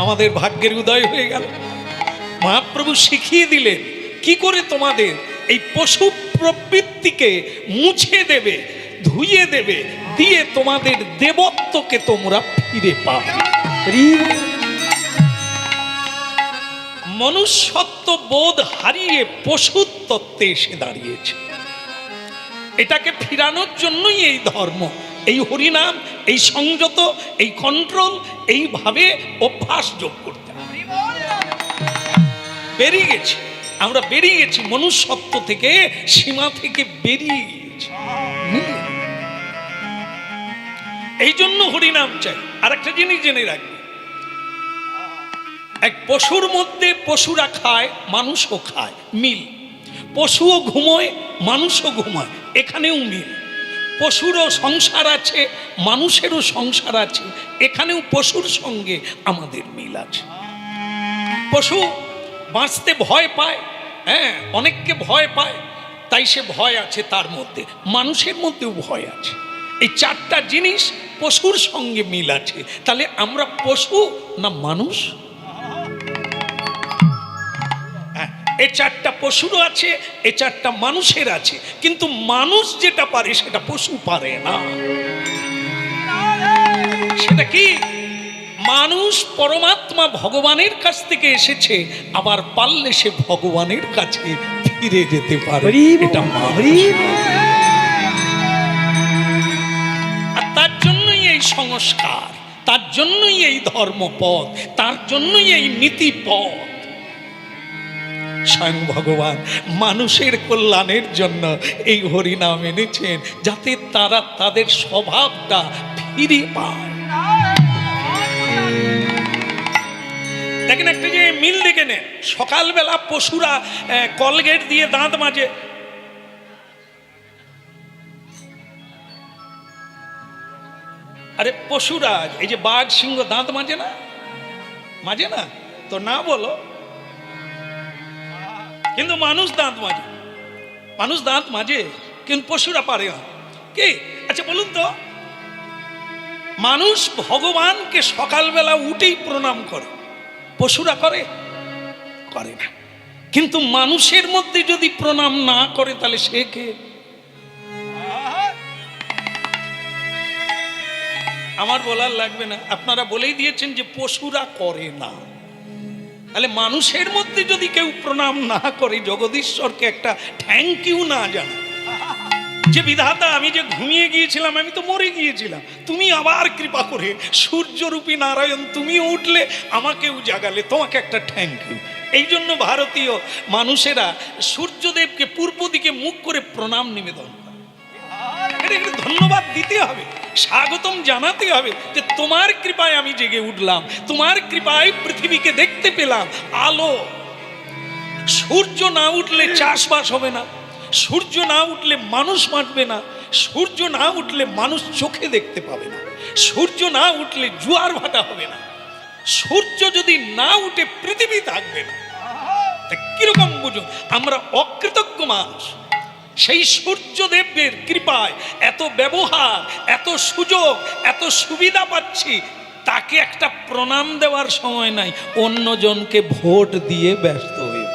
আমাদের ভাগ্যের উদয় হয়ে গেল। মহাপ্রভু শিখিয়ে দিলেন কি করে তোমাদের এই পশু প্রবৃত্তিকে মুছে দেবে, ধুইয়ে দেবে, দিয়ে তোমাদের দেবত্বকে তোমরা ফিরে পাবে। মনুষ্যত্ব বোধ হারিয়ে পশুত্বত্বে এসে দাঁড়িয়েছে। এটাকে ফিরানোর জন্যই এই ধর্ম, এই হরিনাম, এই সংযত, এই কন্ট্রোল, এইভাবে অভ্যাস যোগ করতে হবে। বেরিয়ে গেছি আমরা, বেরিয়ে গেছি মনুষ্যত্ব থেকে, সীমা থেকে বেরিয়ে গিয়েছি। এই জন্য হরিনাম চাই। আর একটা জিনিস জেনে রাখবে, এক পশুর মধ্যে পশুরা খায়, মানুষও খায়, মিল। পশুও ঘুমোয়, মানুষও ঘুমায়, এখানেও মিল। পশুরও সংসার আছে, মানুষেরও সংসার আছে, এখানেও পশুর সঙ্গে আমাদের মিল আছে। পশু বাঁচতে ভয় পায়, হ্যাঁ, অনেককে ভয় পায়, তাই সে ভয় আছে তার মধ্যে। মানুষের মধ্যেও ভয় আছে। এই চারটা জিনিস পশুর সঙ্গে মিল আছে। তাহলে আমরা পশু না মানুষ? এই চারটা পশুরও আছে, এই চারটা মানুষের আছে, কিন্তু মানুষ যেটা পারে সেটা পশু পারে না। সেটা কি? মানুষ পরমাত্মা ভগবানের কাছ থেকে এসেছে, আবার পারলে সে ভগবানের কাছে ফিরে যেতে পারে। এটা আর তার জন্যই এই সংস্কার, তার জন্যই এই ধর্মপথ, তার জন্যই এই নীতিপথ। স্বয়ং ভগবান মানুষের কল্যাণের জন্য এই হরিনাম এনেছেন, যাতে তারা তাদের স্বভাবটা ফিরে পায়। দেখেন একটা যে মিল দেখে নেন, সকালবেলা পশুরা কলগেট দিয়ে দাঁত মাজে, আরে পশুরা এই যে বাঘ সিংহ দাঁত মাজে না? মাজে না তো? না বলো। কিন্তু মানুষ দাঁত মাজে, মানুষ দাঁত মাজে, কিন্তু পশুরা পারে না। কি? আচ্ছা বলুন তো, মানুষ ভগবানকে সকালবেলা উঠেই প্রণাম করে, পশুরা করে? করে না। কিন্তু মানুষের মধ্যে যদি প্রণাম না করে তাহলে সে কে? আমার বলার লাগবে না, আপনারা বলেই দিয়েছেন যে পশুরা করে না। তাহলে মানুষের মধ্যে যদি কেউ প্রণাম না করে, জগদীশ্বরকে একটা থ্যাংক ইউ না জানে, যে বিধাতা আমি যে ঘুমিয়ে গিয়েছিলাম, আমি তো মরে গিয়েছিলাম, তুমি আবার কৃপা করে সূর্যরূপী নারায়ণ তুমি উঠলে, আমাকেও জাগালে, তোমাকে একটা থ্যাংক ইউ। এই জন্য ভারতীয় মানুষেরা সূর্যদেবকে পূর্ব দিকে মুখ করে প্রণাম নিবেদন করে। ধন্যবাদ দিতে হবে, স্বাগতম জানাতে হবে, যে তোমার কৃপায় আমি জেগে উঠলাম, তোমার কৃপায় পৃথিবীকে দেখতে পেলাম আলো। সূর্য না উঠলে চাষবাস হবে না, সূর্য না উঠলে মানুষ বাঁচবে না, সূর্য না উঠলে মানুষ চোখে দেখতে পাবে না, সূর্য না উঠলে জোয়ার ভাটা হবে না, সূর্য যদি না উঠে পৃথিবী থাকবে না। কিরকম বুঝুন, আমরা অকৃতজ্ঞ মানুষ। সেই সূর্যদেবের কৃপায় এত ব্যবহার, এত সুযোগ, এত সুবিধা পাচ্ছি, তাকে একটা প্রণাম দেওয়ার সময় নাই, অন্যজনকে ভোট দিয়ে ব্যস্ত হয়ে।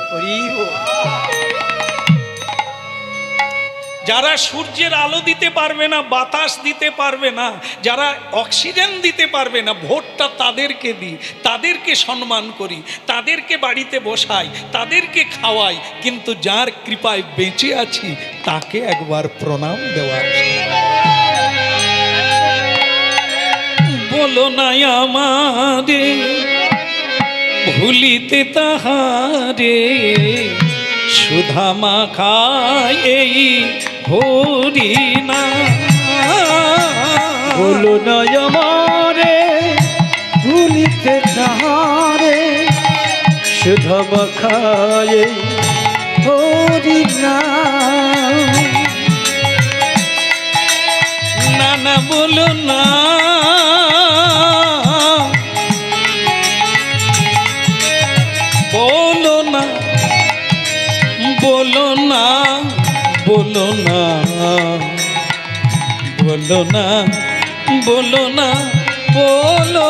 যারা সূর্যের আলো দিতে পারবে না, বাতাস দিতে পারবে না, যারা অক্সিজেন দিতে পারবে না, ভোটটা তাদেরকে দিই, তাদেরকে সম্মান করি, তাদেরকে বাড়িতে বসাই, তাদেরকে খাওয়াই, কিন্তু যার কৃপায় বেঁচে আছি তাকে একবার প্রণাম দেওয়া। বলো না আমারে ভুলিতে তাহারে, সুধা মাখায় এই হরিনাম। বলো না আমারে ভুলিতে তাহারে, সুধা মাখায় এই হরিনাম। না না বলো না, বলো না, বলো না, বলো না, বলো না, বলো না, বলো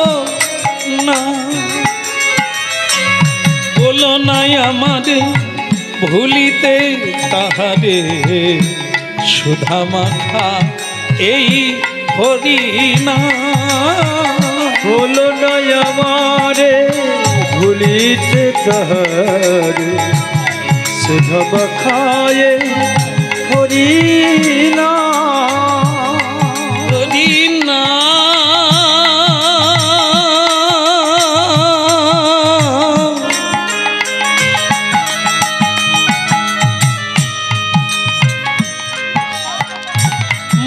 না, বলো নাই আমারে ভুলিতে তাহারে, সুধা মাখা এই হরিনা। হলো না আমারে ভুলিতে তাহারে, সুধা মাখায়ে হরিনা। হরিনা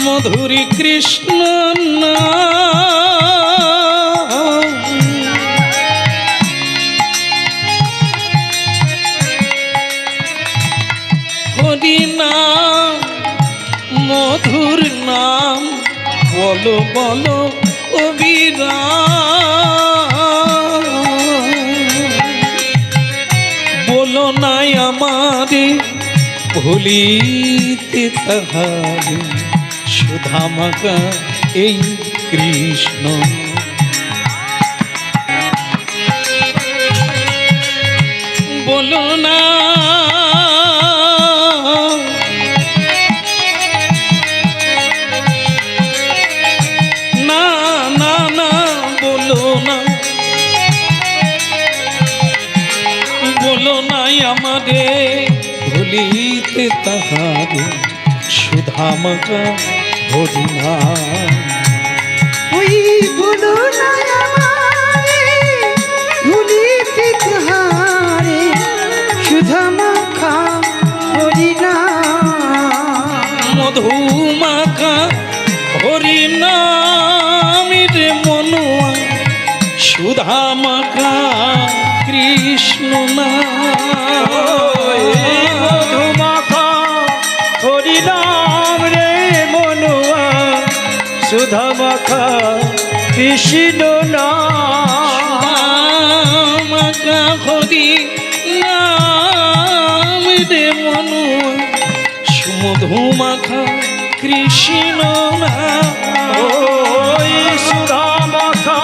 মধুরী কৃষ্ণ নাম, হরি নাম মধুর নাম, বলো বলো অবিরাম। বলো নাই আমারে ভুলিতে তাহারে, সুধা মাখা এই কৃষ্ণ। বলো না না না না, বলো না, বলো নাই আমারে ভুলিতে তাহারে, সুধা মাখা হরিনা। ওই বলো না আমারে ভুলিতে তাহারে, সুধা মাখা হরিনা। মধু মাখা হরিনাম রে মনুয়া, সুধা মাখা কৃষ্ণ নাম। মধু মাখা হরিনাম রে মনুয়া, সুধা মাখা কৃষ্ণ নাম। মাখা হরি নাম রে মনুয়া, সুমধু মাখা কৃষ্ণ নাম। ওই সুধা মাখা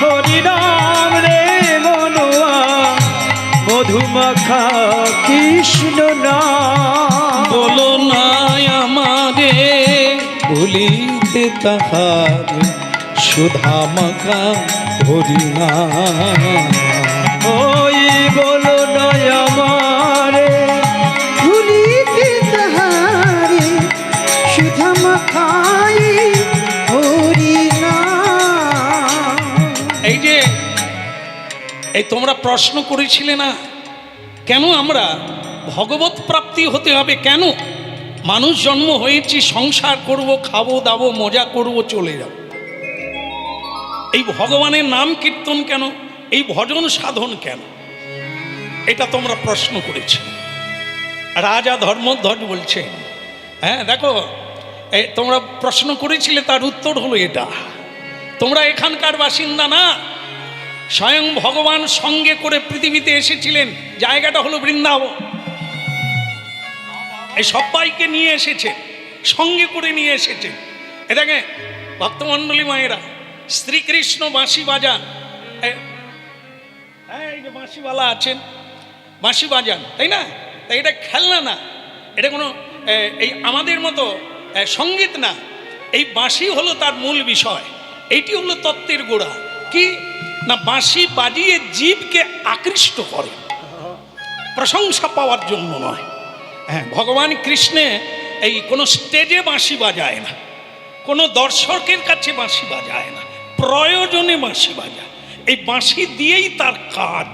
হরিনাম রে মনুয়া, মধু মাখা কৃষ্ণ নাম। বলো নাই আমারে ভুলিতে তাহারে, সুধা মাখা হরিনা। ওই বলো না আমারে ভুলিতে তাহারে, সুধা মাখাই হরিনা। এই যে এই তোমরা প্রশ্ন করেছিলে না, কেন আমরা ভগবত প্রাপ্তি হতে হবে? কেন মানুষ জন্ম হয়েছি, সংসার করব, খাবো দাবো, মজা করব, চলে যাব? এই ভগবানের নাম কীর্তন কেন? এই ভজন সাধন কেন? এটা তোমরা প্রশ্ন করেছ। রাজা ধর্মধ্বজ বলছে, হ্যাঁ দেখো, তোমরা প্রশ্ন করেছিলে, তার উত্তর হলো এটা। তোমরা এখানকার বাসিন্দা না, স্বয়ং ভগবান সঙ্গে করে পৃথিবীতে এসেছিলেন। জায়গাটা হলো বৃন্দাবন। এই সবাইকে নিয়ে এসেছে, সঙ্গে করে নিয়ে এসেছে। এ দেখে ভক্তমণ্ডলী মায়েরা, শ্রীকৃষ্ণ বাঁশি বাজান, এই যে বাঁশিওয়ালা আছেন, বাঁশি বাজান, তাই না? তাই এটা খেলনা না, এটা কোনো এই আমাদের মতো সঙ্গীত না। এই বাঁশি হলো তার মূল বিষয়। এইটি হলো তত্ত্বের গোড়া। কি না, বাঁশি বাজিয়ে জীবকে আকৃষ্ট করে, প্রশংসা পাওয়ার জন্য নয়। হ্যাঁ, ভগবান কৃষ্ণে এই কোনো স্টেজে বাঁশি বাজায় না, কোনো দর্শকের কাছে বাঁশি বাজায় না, প্রয়োজনে বাঁশি বাজায়। এই বাঁশি দিয়েই তার কাজ।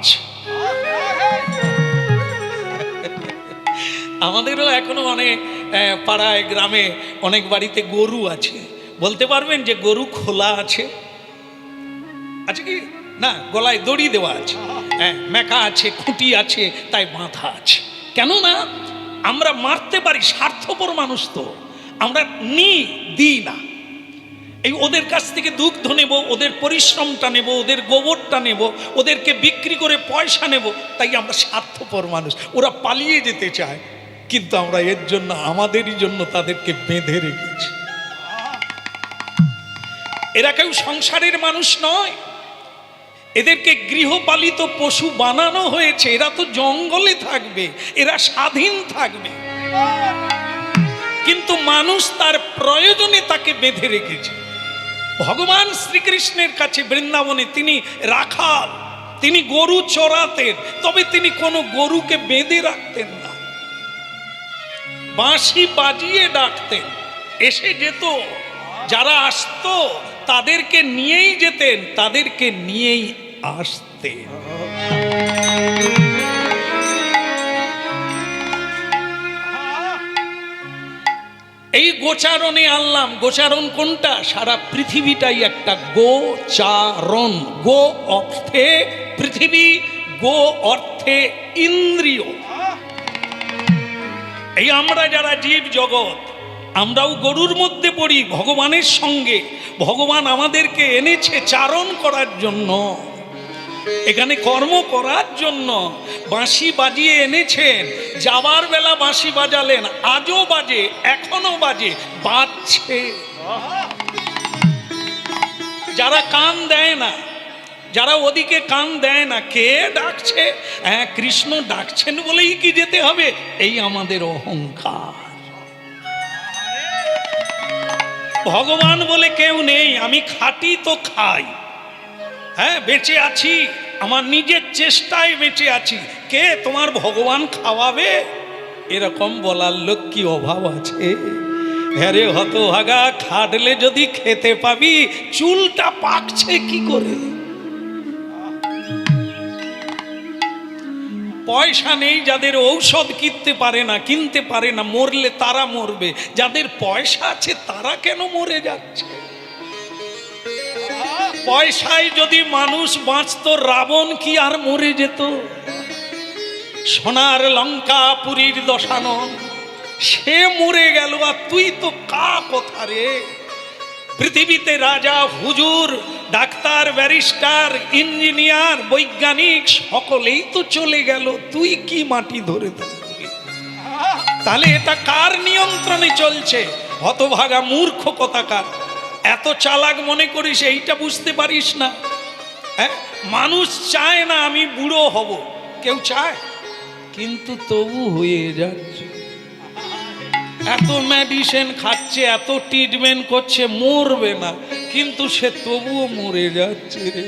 আমাদেরও এখনো অনেক পাড়ায় গ্রামে অনেক বাড়িতে গরু আছে। বলতে পারবেন যে গরু খোলা আছে? আছে কি না? গলায় দড়ি দেওয়া আছে, হ্যাঁ, মেকা আছে, খুঁটি আছে, তাই বাঁধা আছে। কেন না আমরা মারতে পারি, স্বার্থপর মানুষ তো, আমরা দিই না। এই ওদের কাছ থেকে দুগ্ধ নেব, ওদের পরিশ্রমটা নেব, ওদের গোবরটা নেব, ওদেরকে বিক্রি করে পয়সা নেব, তাই আমরা স্বার্থপর মানুষ। ওরা পালিয়ে যেতে চায়, কিন্তু আমরা এর জন্য, আমাদেরই জন্য তাদেরকে বেঁধে রেখেছি। এরা কেউ সংসারের মানুষ নয়, এদেরকে গৃহপালিত পশু বানানো হয়েছে, এরা তো জঙ্গলে থাকবে, এরা স্বাধীন থাকবে, কিন্তু মানুষ তার প্রয়োজনে তাকে বেঁধে রেখেছে। ভগবান শ্রীকৃষ্ণের কাছে বৃন্দাবনে তিনি রাখাল, তিনি গরু চড়াতেন, তবে তিনি কোনো গরুকে বেঁধে রাখতেন না, বাঁশি বাজিয়ে ডাকতেন, এসে যেত, যারা আসতো তাদেরকে নিয়েই যেতেন, তাদেরকে নিয়েই আসতেন। এই গোচারণে আনলাম। গোচারণ কোনটা? সারা পৃথিবীটাই একটা গোচারণ। গো অর্থে পৃথিবী, গো অর্থে ইন্দ্রিয়। এই আমরা যারা জীব জগৎ, আমরাও গরুর মধ্যে পড়ি ভগবানের সঙ্গে। ভগবান আমাদেরকে এনেছে চারণ করার জন্য, এখানে কর্ম করার জন্য। বাঁশি বাজিয়ে এনেছেন, যাবার বেলা বাঁশি বাজালেন, আজও বাজে, এখনো বাজে, বাজছে। যারা কান দেয় না, যারা ওদিকে কান দেয় না, কে ডাকছে? হ্যাঁ, কৃষ্ণ ডাকছেন বলেই কি যেতে হবে? এই আমাদের অহংকার। ভগবান বলে কেউ নেই, আমি খাটি তো খাই, হ্যাঁ বেঁচে আছি, আমার নিজের চেষ্টায় বেঁচে আছি। কে তোমার ভগবান খাওয়াবে? এরকম বলার লোক কি অভাব আছে? হ্যাঁ রে হতভাগা, খাটলে যদি খেতে পাবি, চুলটা পাকছে কি করে? পয়সা নেই যাদের, ঔষধ কিনতে পারে না, মরলে তারা মরবে। যাদের পয়সা আছে তারা কেন মরে যাচ্ছে? পয়সায় যদি মানুষ বাঁচত, রাবণ কি আর মরে যেত? সোনার লঙ্কা পুরীর দশানন, সে মরে গেল, আর তুই তো কা কথা রে? পৃথিবীতে রাজা, হুজুর, ডাক্তার, ব্যারিস্টার, ইঞ্জিনিয়ার, বৈজ্ঞানিক সকলেই তো চলে গেল, তুই কি মাটি ধরে থাকবি? তাহলে এটা কার নিয়ন্ত্রণে চলছে? হতভাগা মূর্খ কথাকার, এত চালাক মনে করিস, এইটা বুঝতে পারিস না? হ্যাঁ, মানুষ চায় না আমি বুড়ো হব, কেউ চায়, কিন্তু তবু হয়ে যাচ্ছে। এত মেডিসিন খাচ্ছে, এত ট্রিটমেন্ট করছে, মরবে না, কিন্তু সে তবুও মরে যাচ্ছে রে।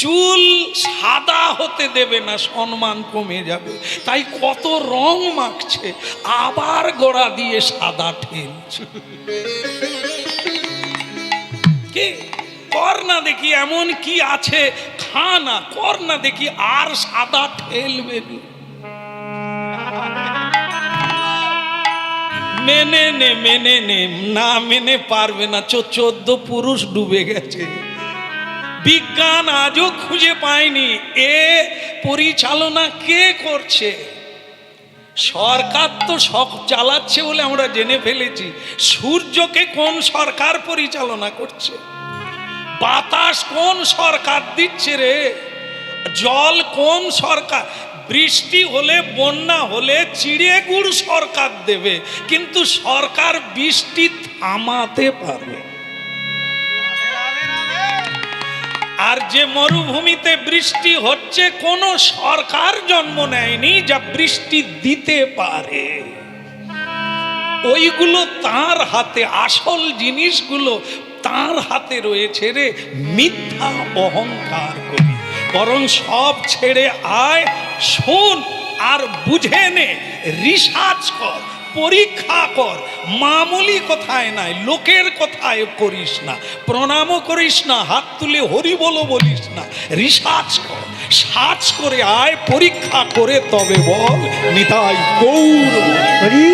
চুল সাদা হতে দেবে না, সম্মান কমে যাবে, তাই কত রং মাখছে, আবার গোড়া দিয়ে সাদা ঠেলছে। কে কর না দেখি, এমন কি আছে, খা না, কর না দেখি, আর সাদা ঠেলবে মেনে নে, না মেনে পারবে না। 14 পুরুষ ডুবে গেছে, বিজ্ঞান আজও খুঁজে পায়নি এ পরিচালনা কে করছে। সরকার তো সব চালাচ্ছে বলে আমরা জেনে ফেলেছি। সূর্যকে কোন সরকার পরিচালনা করছে? বাতাস কোন সরকার দিচ্ছে রে? জল কোন সরকার? বৃষ্টি হলে, বন্যা হলে চিড়ে গুড় সরকার দেবে, কিন্তু সরকার বৃষ্টি থামাতে পারবে। আর যে মরুভূমিতে বৃষ্টি হচ্ছে, কোন সরকার জন্ম নেয়নি যা বৃষ্টি দিতে পারে। ওইগুলো তার হাতে, আসল জিনিসগুলো তার হাতে রয়েছে রে। মিথ্যা অহংকার করি, বরং সব ছেড়ে আয়, শোন আর বুঝে নে, রিসার্চ কর, পরীক্ষা কর। মামুলি কথায় নাই, লোকের কথায় করিস না, প্রণামও করিস না, হাত তুলে হরি বলো বলিস না। রিসার্চ কর, সার্চ করে আয়, পরীক্ষা করে তবে বল নিতাই গৌর হরি।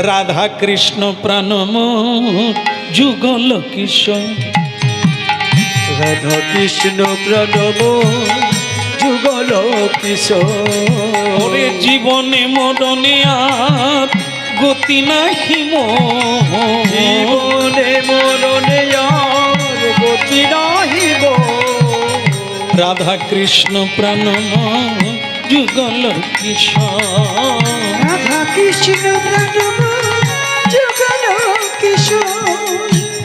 রাধা কৃষ্ণ প্রাণম যুগল কিশোর, রাধা কৃষ্ণ প্রণব যুগল কিশোর। জীবনে মরণে আর গতি নাহি মোর, জীবনে মরণে আর গতি নাহি মোর। রাধা কৃষ্ণ প্রাণম যুগল কিশোর, রাধা কৃষ্ণ প্রাণব যুগল কিশোর।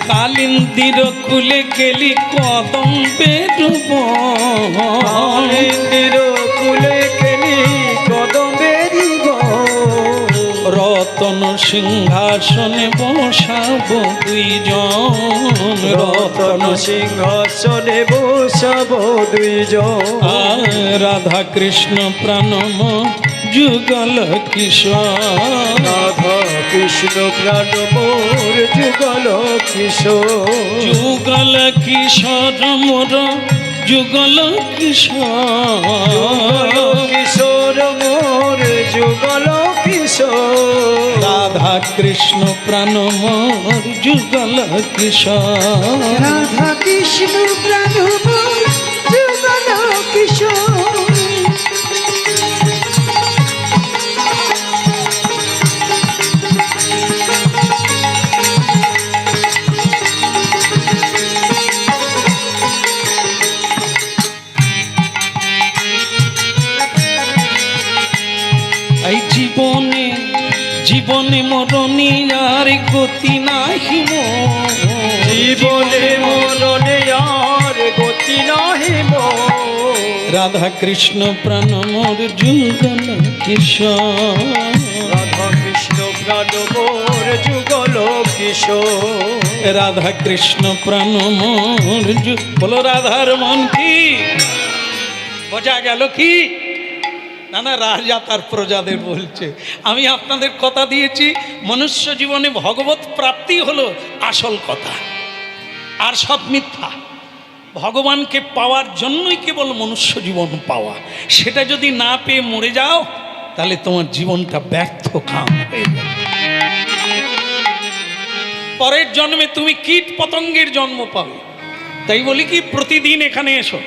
কালিন্দির কুলে গেলি কদম্বে ডুব, কালিন্দির কুলে গেলি কদম্বেরি বন। রতন সিংহাসনে বসাবো দুইজন, রতন সিংহাসনে বসাব দুইজন। রাধা কৃষ্ণ প্রাণম যুগল কিশোর, রাধা কৃষ্ণ প্রাণ মোর যুগল কিশোর। যুগল কিশোর মোর যুগল কিশোর, কিশোর মোর যুগল কিশোর। রাধা কৃষ্ণ প্রাণ মোর যুগল কিশোর, রাধা কৃষ্ণ প্রাণ মোর যুগল কিশোর। এই জীবনে জীবনে মরণে আর গতি নাহি মোর, জীবনে মরণে আর গতি নাহি মোর। রাধা কৃষ্ণ প্রাণ মোর যুগল কিশোর, রাধা কৃষ্ণ প্রাণ মোর যুগল কিশোর। রাধা কৃষ্ণ প্রাণ মোর বলো রাধার মন কি বোঝা গেল কি? না না, রাজা তার প্রজাদের বলছে আমি আপনাদের কথা দিয়েছি মনুষ্য জীবনে ভগবত প্রাপ্তি হলো আসল কথা, আর সব মিথ্যা। ভগবানকে পাওয়ার জন্যই কেবল মনুষ্য জীবন পাওয়া, সেটা যদি না পেয়ে মরে যাও তাহলে তোমার জীবনটা ব্যর্থ কাম হয়ে যাবে। পরের জন্মে তুমি কীট পতঙ্গের জন্ম পাবে। তাই বলি কি, প্রতিদিন এখানে এসো,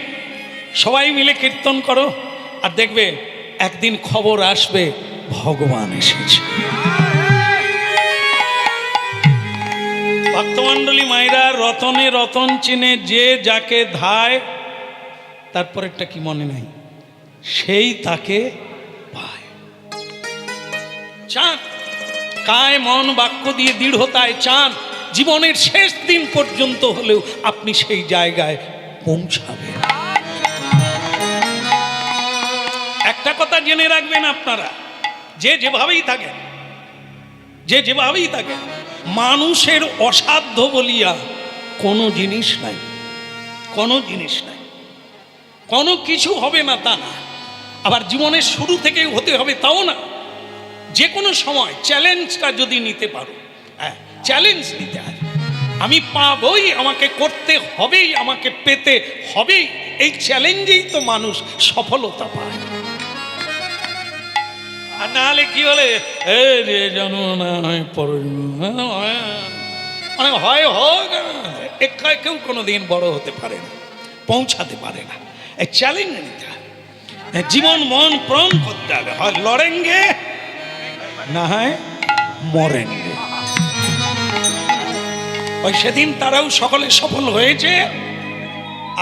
সবাই মিলে কীর্তন করো, আর দেখবে একদিন খবর আসবে ভগবান এসেছে। ভক্তমণ্ডলী মায়েরা, রতনে রতন চিনে যে যাকে ধায়, তারপরেরটা কি মনে নাই, সেই তাকে পায়। চান কায় মন বাক্য দিয়ে দৃঢ়তায় চান জীবনের শেষ দিন পর্যন্ত হলেও আপনি সেই জায়গায় পৌঁছাবেন। একটা কথা জেনে রাখবেন আপনারা, যে যেভাবেই থাকেন, যে যেভাবেই থাকেন, মানুষের অসাধ্য বলিয়া কোনো জিনিস নাই, কোনো জিনিস নাই, কোনো কিছু হবে না তা না। আবার জীবনের শুরু থেকেই হতে হবে তাও না, যে কোনো সময় চ্যালেঞ্জটা যদি নিতে পারো, হ্যাঁ চ্যালেঞ্জ নিতে হয়, আমি পাবই, আমাকে করতে হবেই, আমাকে পেতে হবেই, এই চ্যালেঞ্জেই তো মানুষ সফলতা পায়। আর না হলে কি বলে, এ রে জানো না মানে হয় হোক, একাই কেউ কোনোদিন বড় হতে পারে না, পৌঁছাতে পারে না। এই চ্যালেঞ্জ নিতে হয়, জীবন মন প্রাণ করতে হবে, হয় লড়েঙ্গে না হয় মরেঙ্গে। ওই সেদিন তারাও সকলে সফল হয়েছে,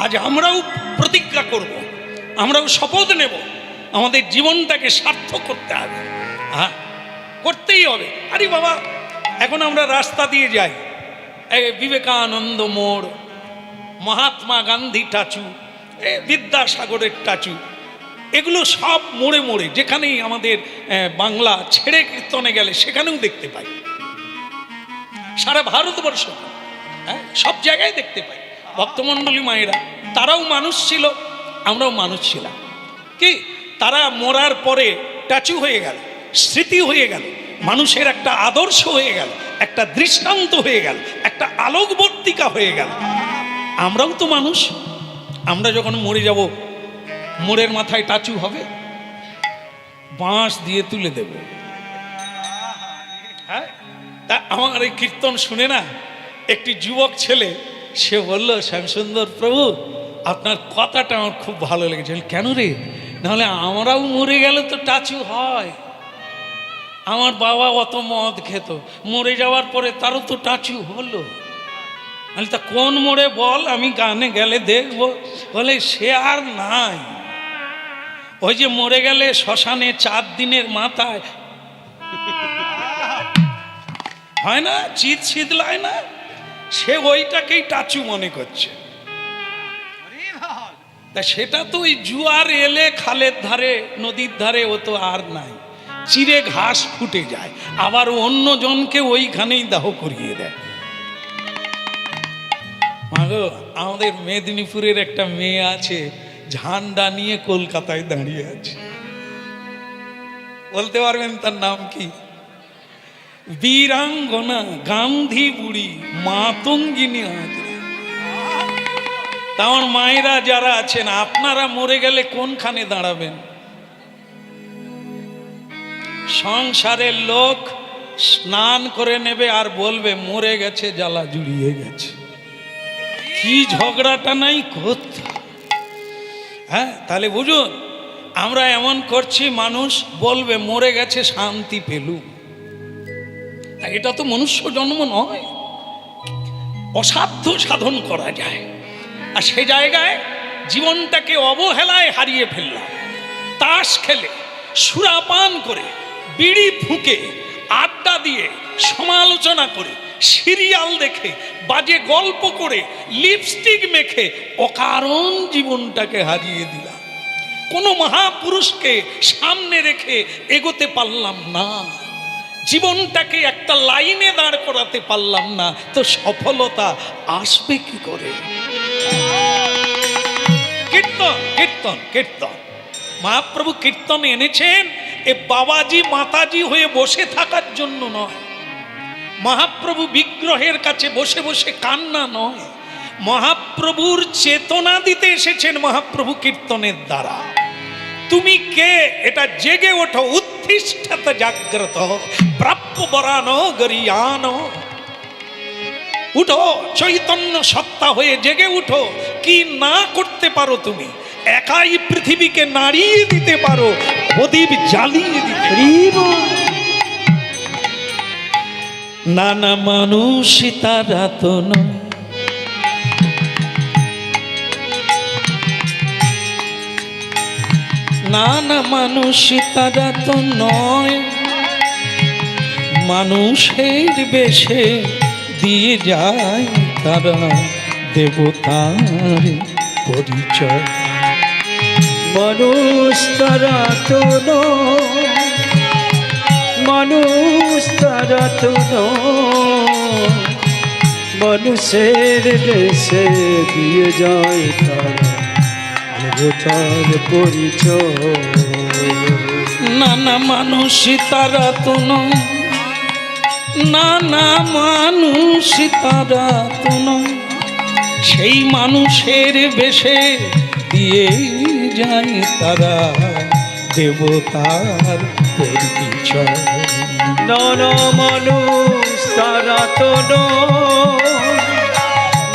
আজ আমরাও প্রতিজ্ঞা করব, আমরাও শপথ নেব, আমাদের জীবনটাকে সার্থক করতে হবে। হ্যাঁ, করতেই হবে। আরে বাবা, এখন আমরা রাস্তা দিয়ে যাই, বিবেকানন্দ মোড়, মহাত্মা গান্ধী স্ট্যাচু, বিদ্যাসাগরের স্ট্যাচু, এগুলো সব মোড়ে মোড়ে, যেখানেই আমাদের বাংলা ছেড়ে কীর্তনে গেলে সেখানেও দেখতে পাই, সারা ভারতবর্ষ, হ্যাঁ সব জায়গায় দেখতে পাই। ভক্তমণ্ডলী মায়েরা, তারাও মানুষ ছিল, আমরাও মানুষ ছিলাম। কি, তারা মরার পরে স্ট্যাচু হয়ে গেল, স্মৃতি হয়ে গেল, মানুষের একটা আদর্শ হয়ে গেল, একটা দৃষ্টান্ত হয়ে গেল, একটা আলোকবর্তিকা হয়ে গেল। আমরাও তো মানুষ, আমরা যখন মরে যাব, মোড়ের মাথায় স্ট্যাচু হবে, বাঁশ দিয়ে তুলে দেবে। হ্যাঁ, তা আমার এই কীর্তন শুনে না একটি যুবক ছেলে, সে বলল, শ্যামসুন্দর প্রভু আপনার কথাটা আমার খুব ভালো লেগেছে। কেন রে? নাহলে আমরাও মরে গেলে তো স্ট্যাচু হয়। আমার বাবা অত মদ খেত, মরে যাওয়ার পরে তারও তো স্ট্যাচু হলো। বলে তা কোন মোড়ে বল, আমি গানে গেলে দেখব। বলে সে আর নাই, ওই যে মরে গেলে শ্মশানে 4 দিনের মাথায় হয় না, চিত শীতলায় না, সে ওইটাকেই টাচু মনে করছে। তা সেটা তো ওই জুয়ার এলে খালের ধারে নদীর ধারে ও তো আর নাই, চিরে ঘাস ফুটে যায়, আবার অন্য জনকে ওইখানেই দাহ করিয়ে দেয়। মাগো, আমাদের মেদিনীপুরের একটা মেয়ে আছে, ঝান্ডা নিয়ে কলকাতায় দাঁড়িয়ে আছে। বলতে পারবেন তার নাম কি? বীরাঙ্গনা গান্ধী বুড়ি মাতঙ্গিনী হাজরা। তেমন মায়েরা যারা আছেন, আপনারা মরে গেলে কোনখানে দাঁড়াবেন? সংসারের লোক স্নান করে নেবে আর বলবে মরে গেছে, জ্বালা জুড়িয়ে গেছে। কি ঝগড়াটা নাই করতে। হ্যাঁ, তাহলে বুঝুন, আমরা এমন করছি, মানুষ বলবে মরে গেছে, শান্তি পেলুম। এটা তো মনুষ্য জন্ম নয়, অসাধ্য সাধন করা যায়। আর সে জায়গায় জীবনটাকে অবহেলায় হারিয়ে ফেললাম। তাস খেলে, সুরাপান করে, বিড়ি ফুঁকে, আড্ডা দিয়ে, সমালোচনা করে, সিরিয়াল দেখে, বাজে গল্প করে, লিপস্টিক মেখে অকারণ জীবনটাকে হারিয়ে দিলাম। কোনো মহাপুরুষকে সামনে রেখে এগোতে পারলাম না, জীবনটাকে একটা লাইনে দাঁড় করাতে পারলাম না, তো সফলতা আসবে কি করে? কীর্তন কীর্তন কীর্তন, মহাপ্রভু কীর্তন এনেছেন এ বাবাজি মাতাজি হয়ে বসে থাকার জন্য নয়। মহাপ্রভু বিগ্রহের কাছে বসে বসে কান্না নয়, মহাপ্রভুর চেতনা দিতে এসেছেন মহাপ্রভু কীর্তনের দ্বারা। তুমি কে এটা জেগে ওঠো, উত্তিষ্ঠত জাগ্রত প্রাপ্য বরানো গরিয়ানো। উঠো, চৈতন্য সত্তা হয়ে জেগে উঠো। কি না করতে পারো তুমি? একাই পৃথিবীকে নাড়িয়ে দিতে পারো, প্রদীপ জ্বালিয়ে দিতে পারো। নানা মানুষ তারা তো নয়, নানা মানুষ তারা তো নয়, মানুষের বেশে দিয়ে যায় তারা দেবতার পরিচয়। মানুষ তারা তো নয়, মানুষ তারা তো নয়, মানুষের দেশে দিয়ে যায় তারা দেবতার পরিচয়। নানা মানুষ তারা তো নয়, নানা মানুষ তারা তো নয়, সেই মানুষের বেশে দিয়ে যায় তারা দেবতার পরিচয়। নানা মানুষ তারা তো নয়,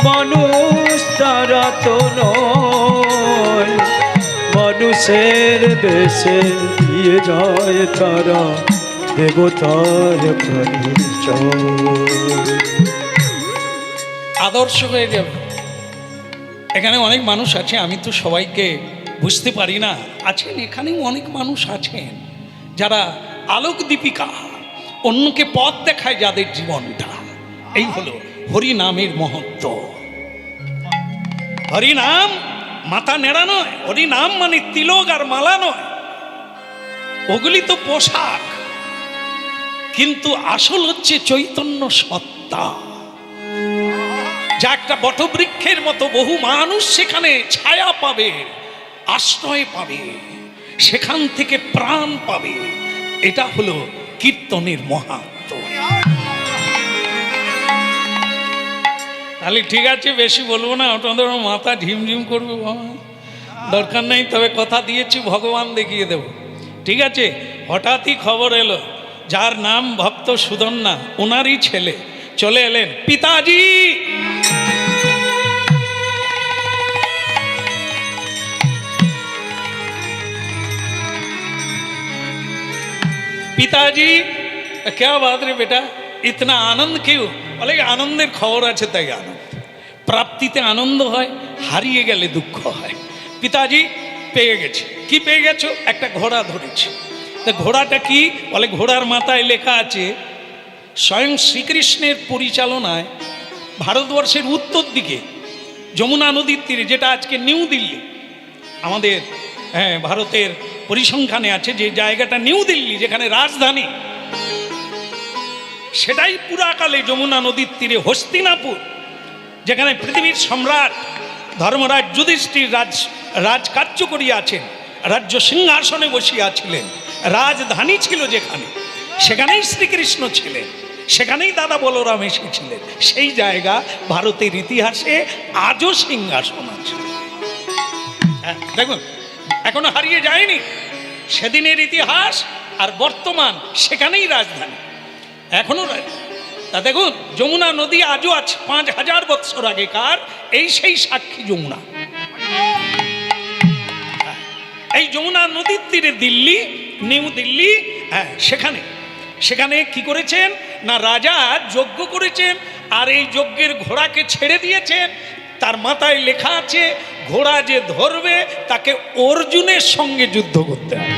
মানুষ তারা তো নয়, মানুষের বেশে দিয়ে যায় তারা দেবতার পরিচয়। আদর্শ হয়ে যাবে। এখানে অনেক মানুষ আছে, আমি তো সবাইকে বুঝতে পারি না, আছেন এখানেও অনেক মানুষ আছেন যারা আলোক দীপিকা, অন্যকে পথ দেখায় যাদের জীবনটা। এই হলো হরি নামের মহত্ব। হরি নাম মাথা নেড়া নয়, হরি নাম মানে তিলক আর মালা নয়, ওগুলি তো পোশাক, কিন্তু আসল হচ্ছে চৈতন্য সত্তা, যা একটা বটবৃক্ষের মতো বহু মানুষ সেখানে ছায়া পাবে, আশ্রয় পাবে, সেখান থেকে প্রাণ পাবে। এটা হলো কীর্তনের মাহাত্ম্য। তাহলে ঠিক আছে, বেশি বলবো না, আপনাদের মাথা ঝিমঝিম করবে, দরকার নেই। তবে কথা দিয়েছি, ভগবান দেখিয়ে দেব। ঠিক আছে, হঠাৎই খবর এলো, যার নাম ভক্ত সুদন্না, ওনারই ছেলে চলে এলেন, পিতাজি পিতাজি क्या बात रे बेटा, इतना आनंद क्यों? বলে আনন্দের খবর আছে তাই আনন্দ। প্রাপ্তিতে আনন্দ হয়, হারিয়ে গেলে দুঃখ হয়। পিতাজি পেয়ে গেছে। কি পেয়ে গেছো? একটা ঘোড়া ধরেছি। তা ঘোড়াটা কি? বলে ঘোড়ার মাথায় লেখা আছে স্বয়ং শ্রীকৃষ্ণের পরিচালনায় ভারতবর্ষের উত্তর দিকে যমুনা নদীর তীরে, যেটা আজকে নিউ দিল্লি, আমাদের ভারতের পরিসংখ্যানে আছে যে জায়গাটা নিউ দিল্লি, যেখানে রাজধানী, সেটাই পুরাকালে যমুনা নদীর তীরে হস্তিনাপুর, যেখানে পৃথিবীর সম্রাট ধর্মরাজ যুধিষ্ঠির রাজকার্য করিয়াছেন, রাজ্য সিংহাসনে বসিয়াছিলেন, রাজধানী ছিল যেখানে, সেখানেই শ্রীকৃষ্ণ ছিলেন, সেখানেই দাদা বলরাম এসেছিলেন। সেই জায়গা ভারতের ইতিহাসে আজও সিংহাসন আছে। দেখুন, এখনো হারিয়ে যায়নি সেদিনের ইতিহাস আর বর্তমান, সেখানেই রাজধানী এখনো। তা দেখুন, যমুনা নদী আজও আছে 5000 বৎসর আগেকার, এই সেই সাক্ষী যমুনা। এই যমুনা নদীর তীরে দিল্লি, নিউ দিল্লি, সেখানে কি করেছেন না, রাজা যজ্ঞ করেছেন, আর এই যজ্ঞের ঘোড়াকে ছেড়ে দিয়েছেন। তার মাথায় লেখা আছে, ঘোড়া যে ধরবে তাকে অর্জুনের সঙ্গে যুদ্ধ করতে হবে।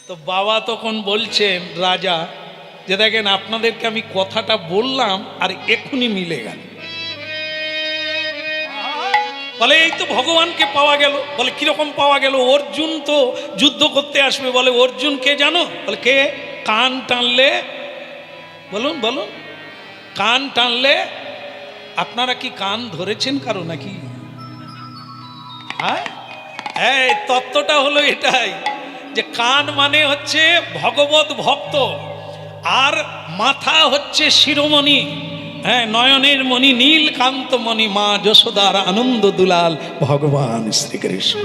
তো বাবা তখন বলছেন, রাজা, যে দেখেন আপনাদেরকে আমি কথাটা বললাম আর এখনই মিলে গেল। বলে এই তো ভগবানকে পাওয়া গেল। বলে কিরকম পাওয়া গেল? অর্জুন তো যুদ্ধ করতে আসবে। বলে অর্জুন কে জানো? বলে কে? কান টানলে, বলুন বলুন, কান টানলে। আপনারা কি কান ধরেছেন কারো নাকি? হ্যাঁ, এই তত্ত্বটা হলো এটাই, যে কান মানে হচ্ছে ভগবত ভক্ত, আর মাথা হচ্ছে শিরোমণি, নয়নের মণি, নীলকান্ত মণি, মা যশোদার আনন্দ দুলাল ভগবান শ্রীকৃষ্ণ।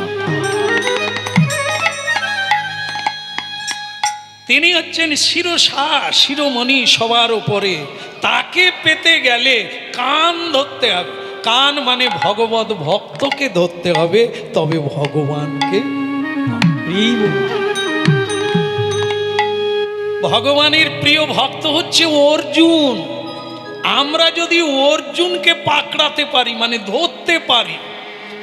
তিনি হচ্ছেন শিরোষা, শিরোমণি সবার উপরে। তাকে পেতে গেলে কান ধরতে হবে। কান মানে ভগবত ভক্তকে ধরতে হবে, তবে ভগবানকে। ভগবানের প্রিয় ভক্ত হচ্ছে অর্জুন। আমরা যদি অর্জুনকে পাকড়াতে পারি, মানে ধরতে পারি,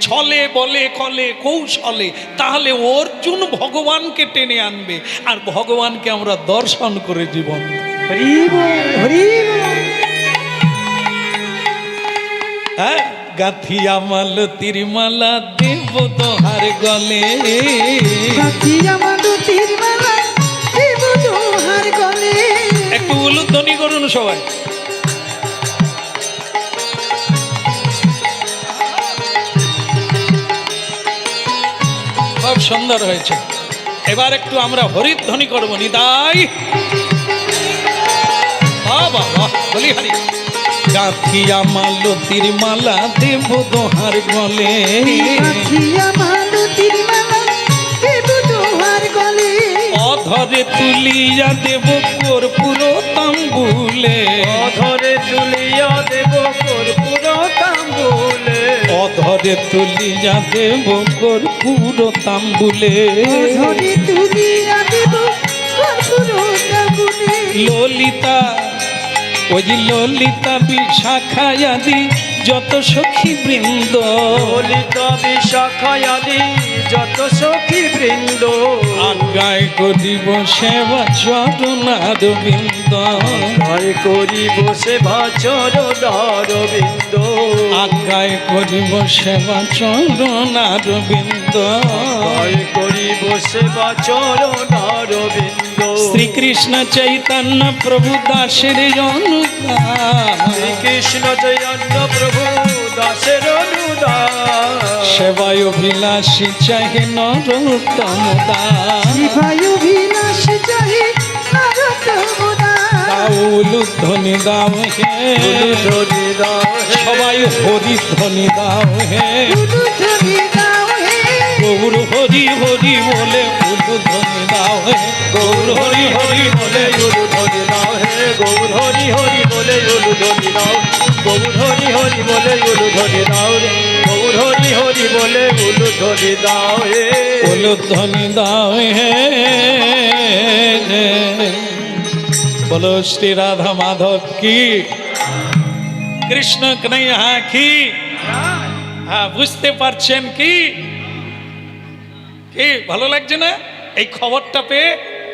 ছলে বলে কলে কৌশলে, তাহলে অর্জুন ভগবানকে টেনে আনবে, আর ভগবানকে আমরা দর্শন করে জীবন। হ্যাঁ, গাথিয়া মাল তিরমালা দেব তোহার গলে, গাথিয়া মাল তিরমালা দেব তোহার গলে। একটু উলুধ্বনি করুন সবাই। খুব সুন্দর হয়েছে। এবার একটু আমরা হরিধ্বনি করবো। নিতাই বাবা, বলি হরি। গাথিয়া মালতীর মালা দেব দোহার গলে, গাথিয়া মাল তিরমালা দেব তোহার গলে। অধরে তুলিয়া দেব কর্পূর তাম্বুলে, অধরে তুলিয়া দেব কর্পূর তাম্বুলে, অধরে তুলিয়া দেব কর্পূর তাম্বুলে, অধরে তুলিয়া দেব কর্পূর তাম্বুলে। ললিতা, ওই যে ললিতা বিশাখায়াদি যত সখী বৃন্দ, ললিতা বিশাখায়াদি যত সখী বৃন্দ, আজ্ঞায় করিব সেবা চরণার বৃন্দ, আজ্ঞায় করিব সেবা চরণার বৃন্দ, আজ্ঞায় করিব সেবা চরণার বৃন্দ, আজ্ঞায় করিব সেবা চরণার বৃন্দ। শ্রীকৃষ্ণ চৈতন্য প্রভু দাসের অনুদান, শ্রীকৃষ্ণ চৈতন্য প্রভু দাসের অনুদান, সেবায় অভিলাষী চাহে নরোত্তম দাস, সেবায় অভিলাষ চাহে নরোত্তম দাস। দাও উলুধ্বনি দাও হে, উলুধ্বনি দাও হে, সবাই হরিধ্বনি দাও হে, উলুধ্বনি দাও হে। গৌর হরি হরি বলে উলুধ্বনি দাও হে, গৌর হরি হরি বলে উলুধ্বনি দাও হে, গৌর হরি হরি বলে উলুধ্বনি দাও, গৌর হরি হরি বলে উলুধ্বনি দাও, গৌর হরি হরি বলে উলুধ্বনি দাও হে, উলুধ্বনি দাও হে। বলো শ্রী রাধা মাধব কি, কৃষ্ণ কন্হৈয়া কি। হ্যাঁ, বুঝতে পারছেন কি? কি ভালো লাগছে না এই খবরটা পেয়ে?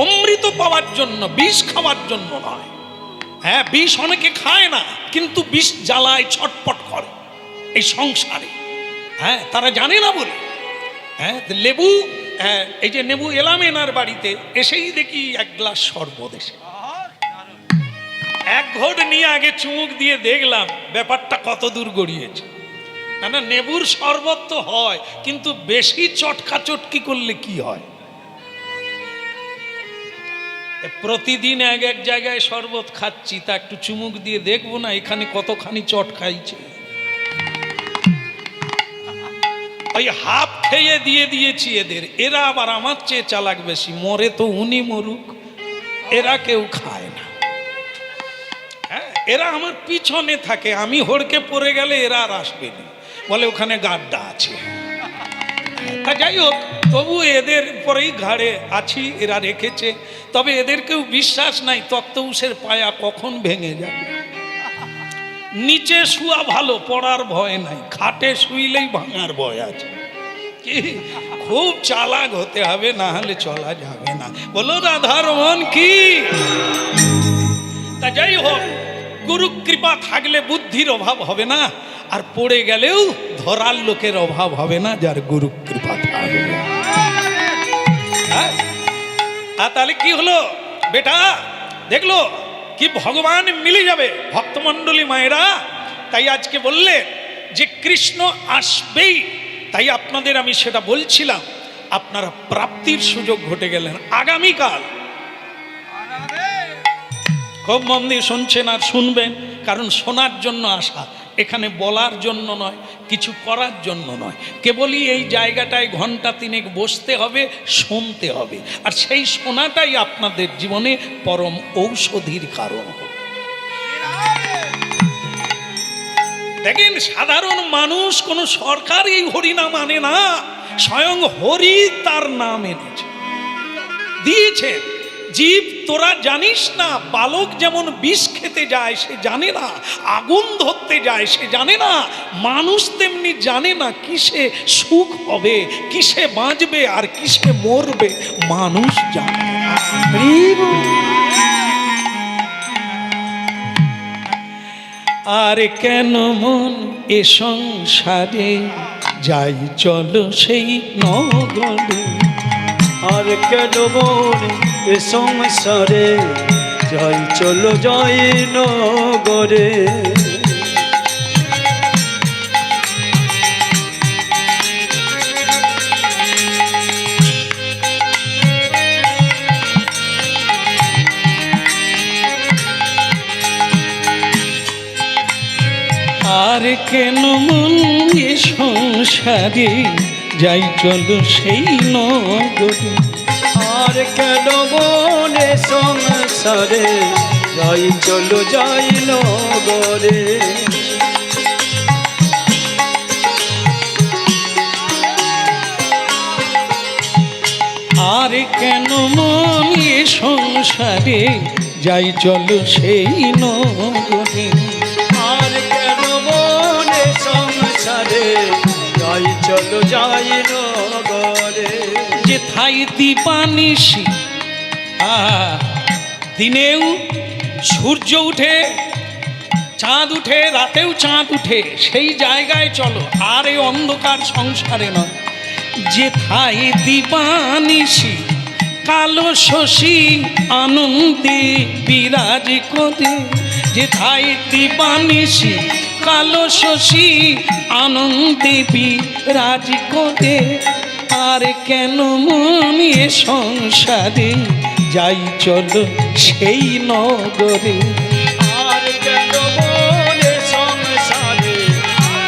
অমৃত পাওয়ার জন্য, বিষ খাওয়ার জন্য নয়। হ্যাঁ, বিষ অনেকে খায় না, কিন্তু বিষ জ্বালায় ছটপট করে এই সংসারে। হ্যাঁ, তারা জানে না বলে। হ্যাঁ, লেবু, হ্যাঁ, এই যে নেবু এলাম এনার বাড়িতে, এসেই দেখি এক গ্লাস শরবত এসে, এক ঘট নিয়ে আগে চুমুক দিয়ে দেখলাম ব্যাপারটা কত দূর গড়িয়েছে। না, নেবুর শরবত তো হয়, কিন্তু বেশি চটকা চটকি করলে কি হয়? প্রতিদিন এক এক জায়গায় শরবত খাচ্ছি, তা একটু চুমুক দিয়ে দেখবো না এখানে কতখানি চট খাইছে। ওই হাফ খেয়ে দিয়ে দিয়েছি এদের, এরা আবার আমার চেয়ে চালাক বেশি, মরে তো উনি মরুক, এরা কেউ খায় না। হ্যাঁ, এরা আমার পিছনে থাকে, আমি হড়কে পড়ে গেলে এরা আর আসবে না, বলে ওখানে গাড্ডা আছে। তা যাই হোক, তবু এদের পরেই ঘাড়ে আছি, এরা রেখেছে। তবে এদেরকেও বিশ্বাস নাই তক্তউসের পায়া কখন ভেঙে যাবে। নিচে শুয়া ভালো, পড়ার ভয় নাই, খাটে শুইলেই ভাঙার ভয় আছে। কি খুব চালাক হতে হবে, না হলে চলা যাবে না। বলো রাধার মন কি। তা যাই হোক, গুরু কৃপা থাকলে বুদ্ধির অভাব হবে না, আর পড়ে গেলেও ধরার লোকের অভাব হবে না, যার গুরু কৃপা থাকবে। আর তাহলে কি হলো বেটা, দেখলো কি ভগবান মিলে যাবে ভক্তমণ্ডলী মায়েরা। তাই আজকে বললে যে কৃষ্ণ আসবেই, তাই আপনাদের আমি সেটা বলছিলাম, আপনারা প্রাপ্তির সুযোগ ঘটে গেলেন আগামীকাল। খুব মন দিয়ে শুনছেন আর শুনবেন, কারণ শোনার জন্য আসা, এখানে বলার জন্য নয়, কিছু করার জন্য নয়। কেবলই এই জায়গাটায় ঘন্টা তিনেক বসতে হবে, শুনতে হবে, আর সেই শোনাটাই আপনাদের জীবনে পরম ঔষধির কারণ হবে। দেখেন, সাধারণ মানুষ কোন সরকার এই হরিনাম আনে না, স্বয়ং হরি তার নাম এনেছে, দিয়েছে। জীব তোরা জানিস না, বালক যেমন বিষ খেতে যায় সে জানে না, আগুন ধরতে যায় সে জানে না, মানুষ তেমনি জানে না কিসে সুখ হবে, কিসে বাঁচবে আর কিসে মরবে, মানুষ জানে না। আর কেন মন এ সংসারে যাই চলো সেই নগরে, আর কেন মন এ সংসারে যাই চলো যাই নগরে। আর কেন মন এ সংসারে যাই চলো সেই নগরে, আর কেন মন এ সংসারে যাই চলো যাই নগরে। আর কেন মন এ সংসারে যাই চলো সেই নগরে, আর কেন মন এ সংসারে যাই চলো যাই নগরে। যে থাই দীপানিশি, দিনেও সূর্য উঠে, চাঁদ উঠে, রাতেও চাঁদ উঠে, সেই জায়গায় চলো, আর এই অন্ধকার সংসারে নয়। যে থাই দীপানিশি কালো শশী আনন্দে বিরাজ করে, যে থাই দীপানিশি কালো শশী আনন্দে বিরাজ করে। আর কেন মন এ সংসারে যাই চলো সেই নগরে, আর কেন মন এ সংসারে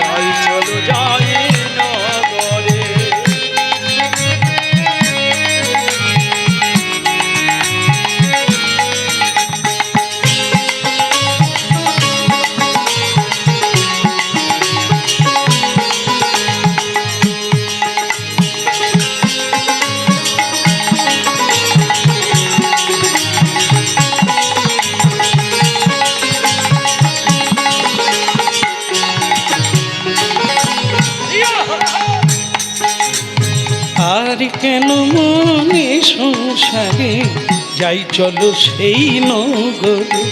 যাই চলো যাই নগরে। আর কেন মনে সংসারে যাই চলো সেই নগরে।